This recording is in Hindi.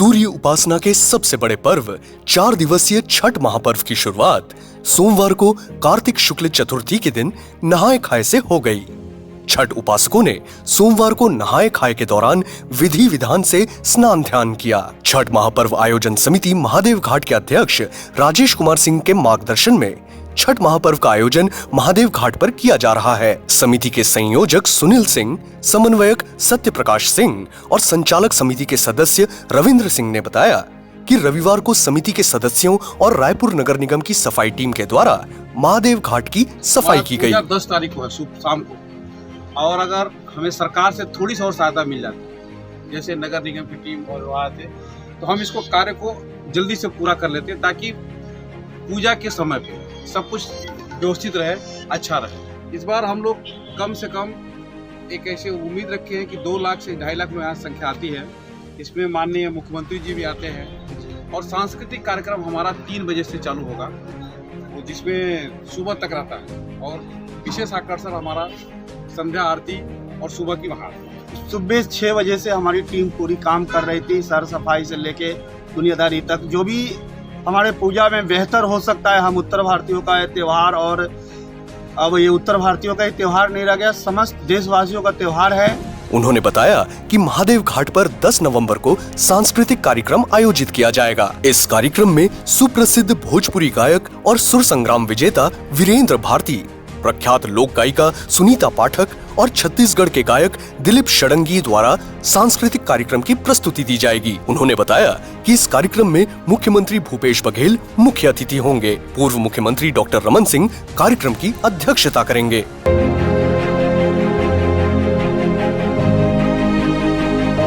सूर्य उपासना के सबसे बड़े पर्व 4 दिवसीय छठ महापर्व की शुरुआत सोमवार को कार्तिक शुक्ल चतुर्थी के दिन नहाए खाए से हो गई। छठ उपासकों ने सोमवार को नहाए खाए के दौरान विधि विधान से स्नान ध्यान किया। छठ महापर्व आयोजन समिति महादेव घाट के अध्यक्ष राजेश कुमार सिंह के मार्गदर्शन में छठ महापर्व का आयोजन महादेव घाट पर किया जा रहा है। समिति के संयोजक सुनील सिंह, समन्वयक सत्य प्रकाश सिंह और संचालक समिति के सदस्य रविंद्र सिंह ने बताया कि रविवार को समिति के सदस्यों और रायपुर नगर निगम की सफाई टीम के द्वारा महादेव घाट की सफाई की गई। 10 तारीख को है शाम को, और अगर हमें सरकार से थोड़ी सी और सहायता मिल जाती, जैसे नगर निगम की टीम और वहाँ थे, तो हम इसको कार्य को जल्दी से पूरा कर लेते ताकि पूजा के समय पे सब कुछ व्यवस्थित रहे, अच्छा रहे। इस बार हम लोग कम से कम एक ऐसे उम्मीद रखे हैं कि 2 लाख से 2.5 लाख में यहाँ संख्या आती है। इसमें माननीय मुख्यमंत्री जी भी आते हैं और सांस्कृतिक कार्यक्रम हमारा 3 बजे से चालू होगा, जिसमें सुबह तक रहता है, और विशेष आकर्षण हमारा संध्या आरती और सुबह की महाआरती। सुबह 6 बजे से हमारी टीम पूरी काम कर रही थी, सर सफाई से लेके दुनियादारी तक। जो भी हमारे पूजा में बेहतर हो सकता है, हम उत्तर भारतीयों का ये त्यौहार, और अब ये उत्तर भारतीयों का ये त्यौहार नहीं रह गया, समस्त देशवासियों का त्यौहार है। उन्होंने बताया कि महादेव घाट पर 10 नवंबर को सांस्कृतिक कार्यक्रम आयोजित किया जाएगा। इस कार्यक्रम में सुप्रसिद्ध भोजपुरी गायक और सुर संग्राम विजेता वीरेंद्र भारती, प्रख्यात लोक गायिका सुनीता पाठक और छत्तीसगढ़ के गायक दिलीप षडंगी द्वारा सांस्कृतिक कार्यक्रम की प्रस्तुति दी जाएगी। उन्होंने बताया कि इस कार्यक्रम में मुख्यमंत्री भूपेश बघेल मुख्य अतिथि होंगे। पूर्व मुख्यमंत्री डॉक्टर रमन सिंह कार्यक्रम की अध्यक्षता करेंगे।